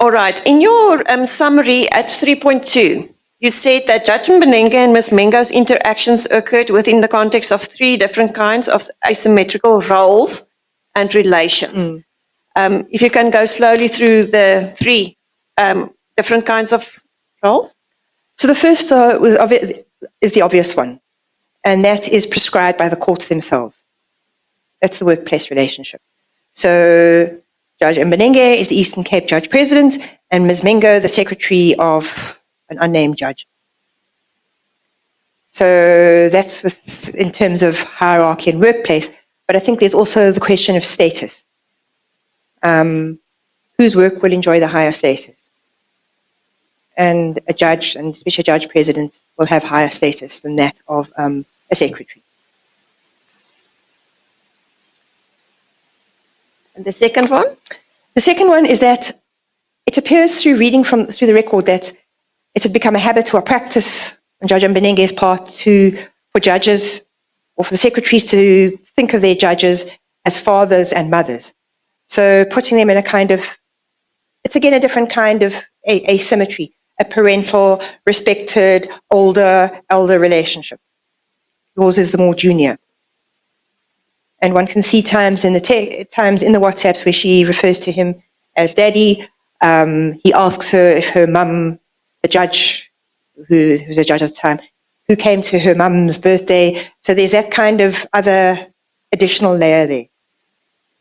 All right. In your summary at 3.2, you said that Judge Mbenenge and Ms. Mengo's interactions occurred within the context of three different kinds of asymmetrical roles and relations. If you can go slowly through the three different kinds of roles. So the first is the obvious one, and that is prescribed by the courts themselves. That's the workplace relationship. So Judge Mbenenge is the Eastern Cape Judge President, and Ms. Mengo, the Secretary of an unnamed judge. So that's in terms of hierarchy and workplace, but I think there's also the question of status. Whose work will enjoy the higher status? And a judge, and especially a judge president, will have higher status than that of a secretary. And the second one? The second one is that it appears through reading through the record that it had become a habit or a practice on Judge Mbenenge's part for judges or for the secretaries to think of their judges as fathers and mothers. So putting them in a kind of, it's again a different kind of asymmetry, a parental, respected, elder relationship. Yours is the more junior. And one can see times in the WhatsApps where she refers to him as daddy. He asks her if her mum, the judge, who's a judge at the time, who came to her mum's birthday. So there's that kind of other additional layer there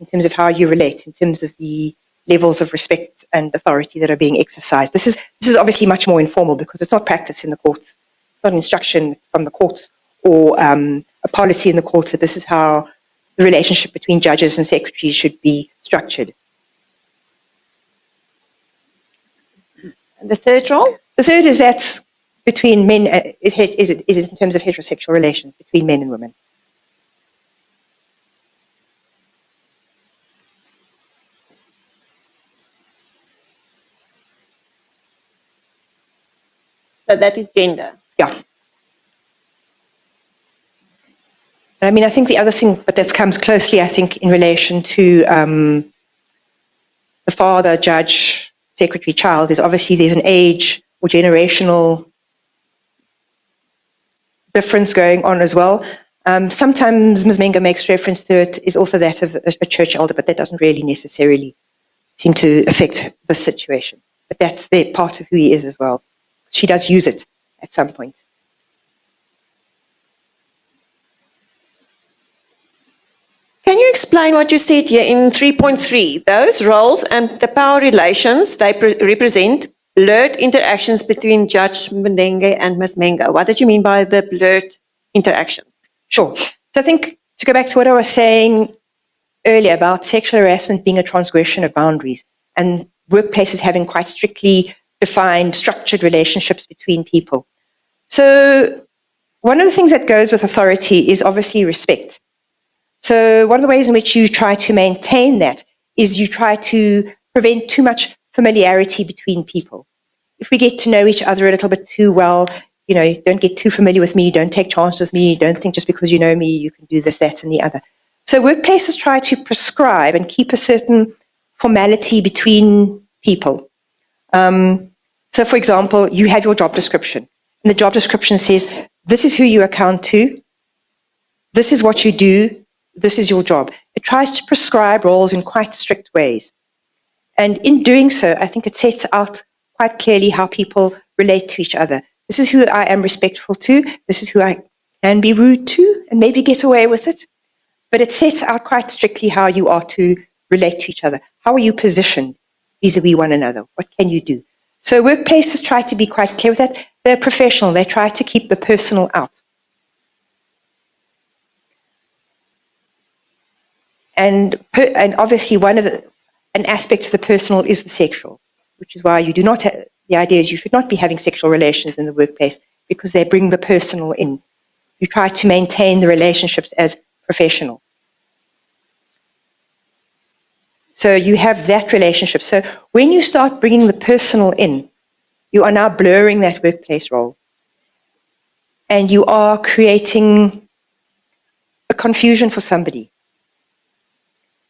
in terms of how you relate, in terms of the levels of respect and authority that are being exercised. This is obviously much more informal because it's not practice in the courts. It's not instruction from the courts or a policy in the courts that this is how the relationship between judges and secretaries should be structured. And the third role? The third is that between men, is in terms of heterosexual relations between men and women. So that is gender. Yeah. I mean, I think the other thing, but that comes closely, I think, in relation to the father, judge, secretary, child, is obviously there's an age or generational difference going on as well. Sometimes Ms. Mengo makes reference to it, is also that of a church elder, but that doesn't really necessarily seem to affect the situation. But that's the part of who he is as well. She does use it at some point. Can you explain what you said here in 3.3? Those roles and the power relations, they represent blurred interactions between Judge Mbenenge and Ms. Mengo. What did you mean by the blurred interactions? Sure. So I think to go back to what I was saying earlier about sexual harassment being a transgression of boundaries and workplaces having quite strictly defined, structured relationships between people. So one of the things that goes with authority is obviously respect. So one of the ways in which you try to maintain that is you try to prevent too much familiarity between people. If we get to know each other a little bit too well, don't get too familiar with me, don't take chances with me, don't think just because you know me, you can do this, that, and the other. So workplaces try to prescribe and keep a certain formality between people. So for example, you have your job description, and the job description says, this is who you account to, this is what you do, this is your job. It tries to prescribe roles in quite strict ways. And in doing so, I think it sets out quite clearly how people relate to each other. This is who I am respectful to. This is who I can be rude to and maybe get away with it. But it sets out quite strictly how you are to relate to each other. How are you positioned vis-a-vis one another? What can you do? So workplaces try to be quite clear with that. They're professional. They try to keep the personal out. And obviously an aspect of the personal is the sexual, which is why you do not have, the idea is you should not be having sexual relations in the workplace because they bring the personal in. You try to maintain the relationships as professional. So you have that relationship. So when you start bringing the personal in, you are now blurring that workplace role. And you are creating a confusion for somebody.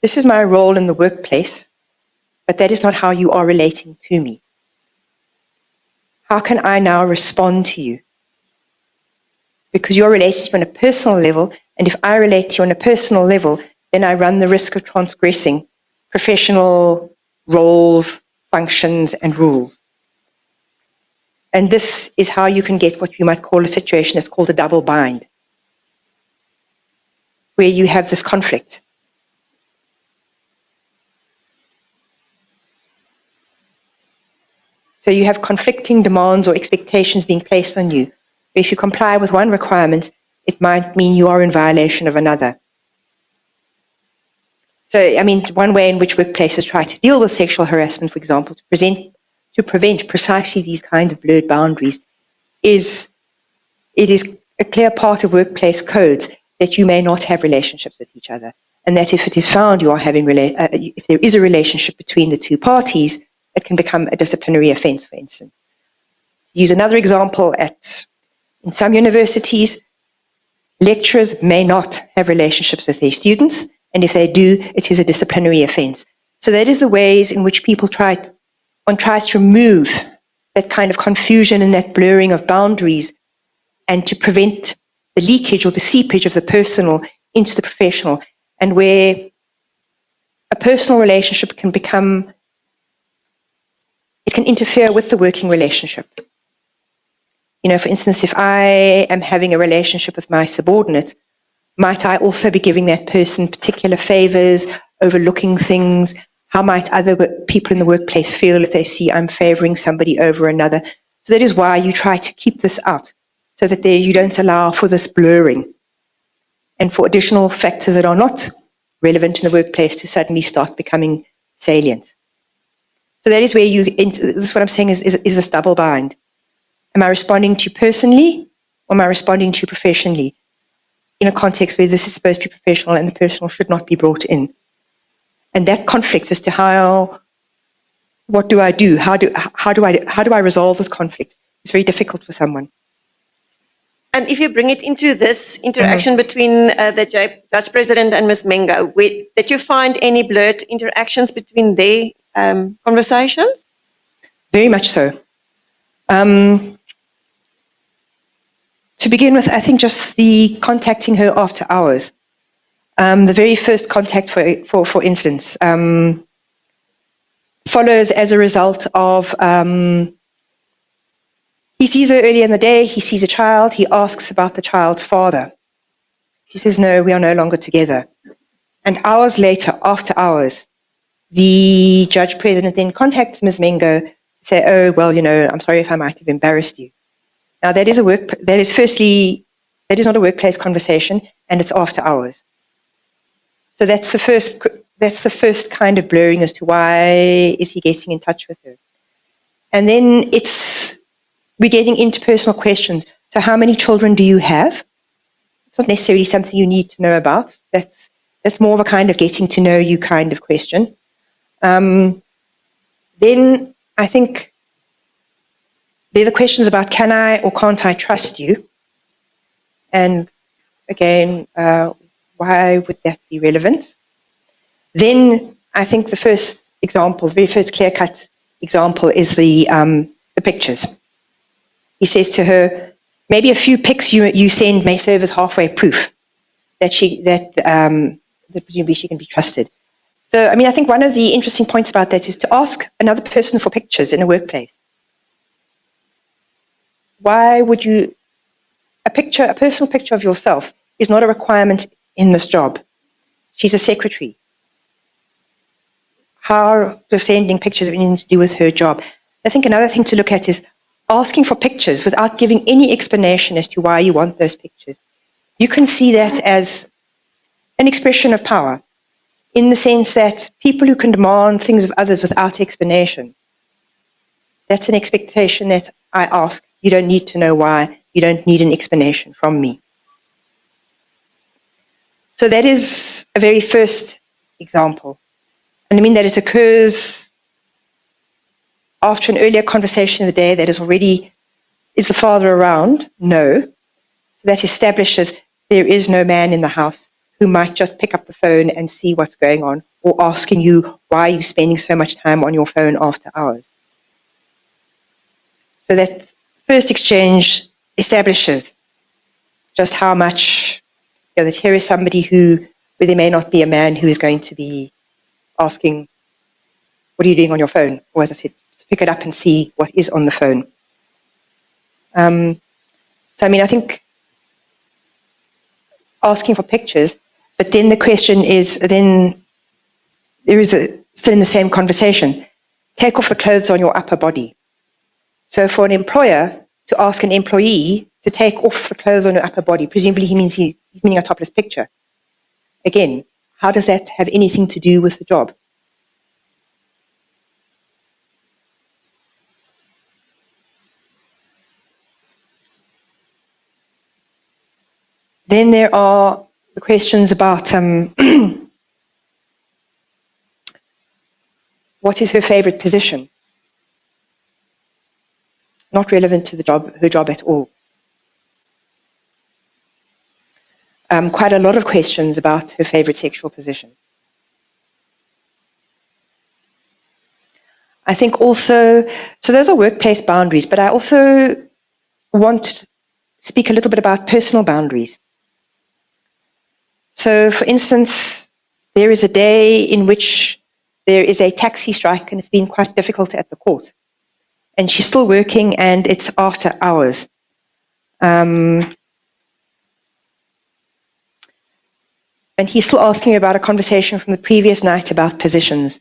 This is my role in the workplace. but that is not how you are relating to me. How can I now respond to you? Because you're related to me on a personal level, and if I relate to you on a personal level, then I run the risk of transgressing professional roles, functions, and rules. And this is how you can get what you might call a situation that's called a double bind, where you have this conflict. So you have conflicting demands or expectations being placed on you. If you comply with one requirement, it might mean you are in violation of another. So, I mean, one way in which workplaces try to deal with sexual harassment, for example, to prevent precisely these kinds of blurred boundaries, is it is a clear part of workplace codes that you may not have relationships with each other, and that if it is found you are having if there is a relationship between the two parties, it can become a disciplinary offence, for instance. To use another example, in some universities, lecturers may not have relationships with their students, and if they do, it is a disciplinary offence. So that is the ways in which one tries to remove that kind of confusion and that blurring of boundaries, and to prevent the leakage or the seepage of the personal into the professional, and where a personal relationship can interfere with the working relationship. You know, for instance, if I am having a relationship with my subordinate, might I also be giving that person particular favors, overlooking things? How might other people in the workplace feel if they see I'm favoring somebody over another? So that is why you try to keep this out, so that you don't allow for this blurring and for additional factors that are not relevant in the workplace to suddenly start becoming salient. So that is where this is what I'm saying is this double bind. Am I responding to you personally, or am I responding to you professionally? In a context where this is supposed to be professional and the personal should not be brought in. And that conflict as to what do I do? How do I resolve this conflict? It's very difficult for someone. And if you bring it into this interaction between the Judge President and Ms. Mengo, did you find any blurred interactions between their conversations? Very much so. To begin with, I think just the contacting her after hours. The very first contact, for instance, follows as a result of he sees her early in the day, he sees a child, he asks about the child's father. She says, no, we are no longer together. And hours later, after hours, the Judge President then contacts Ms. Mengo to say, oh, well, I'm sorry if I might have embarrassed you. Now, that is not a workplace conversation, and it's after hours. So that's the first kind of blurring as to why is he getting in touch with her. And then we're getting into personal questions. So how many children do you have? It's not necessarily something you need to know about. That's more of a kind of getting to know you kind of question. Then I think there are the questions about can I or can't I trust you? And again, why would that be relevant? Then I think the very first clear-cut example is the pictures. He says to her, maybe a few pics you send may serve as halfway proof that presumably she can be trusted. So, I think one of the interesting points about that is to ask another person for pictures in a workplace. Why would a personal picture of yourself is not a requirement in this job. She's a secretary. How does sending pictures have anything to do with her job? I think another thing to look at is asking for pictures without giving any explanation as to why you want those pictures. You can see that as an expression of power, in the sense that people who can demand things of others without explanation, that's an expectation that I ask. You don't need to know why. You don't need an explanation from me. So that is a very first example. And that it occurs after an earlier conversation of the day that is the father around? No. So that establishes there is no man in the house who might just pick up the phone and see what's going on or asking you, why are you spending so much time on your phone after hours? So that first exchange establishes just how much, that here is somebody where there may not be a man who is going to be asking, what are you doing on your phone? Or as I said, to pick it up and see what is on the phone. So, I think asking for pictures, but then the question is, then there is still in the same conversation, take off the clothes on your upper body. So for an employer to ask an employee to take off the clothes on your upper body, presumably he's meaning a topless picture. Again, how does that have anything to do with the job? Then there are the questions about what is her favorite position? Not relevant to her job at all. Quite a lot of questions about her favorite sexual position. I think also, so those are workplace boundaries, but I also want to speak a little bit about personal boundaries. So, for instance, there is a day in which there is a taxi strike and it's been quite difficult at the court. And she's still working and it's after hours. And he's still asking about a conversation from the previous night about positions.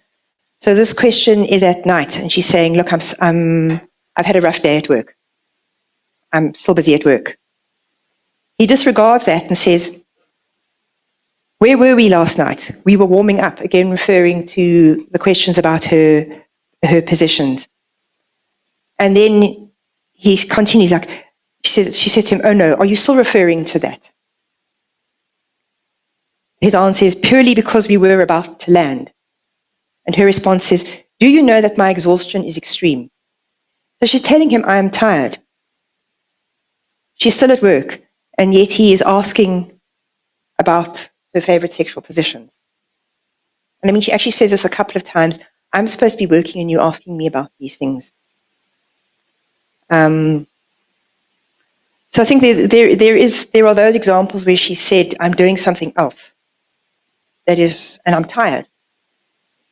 So this question is at night and she's saying, look, I've had a rough day at work. I'm still busy at work. He disregards that and says, where were we last night? We were warming up, again referring to the questions about her positions. And then he continues, like, she says to him, oh no, are you still referring to that? His answer is, purely because we were about to land. And her response is, do you know that my exhaustion is extreme? So she's telling him, I am tired. She's still at work, and yet he is asking about her favorite sexual positions. And she actually says this a couple of times, I'm supposed to be working and you're asking me about these things. So I think there are those examples where she said, I'm doing something else. And I'm tired.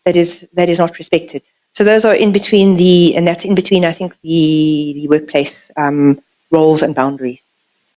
That is not respected. So those are in between and that's in between, I think, the workplace roles and boundaries.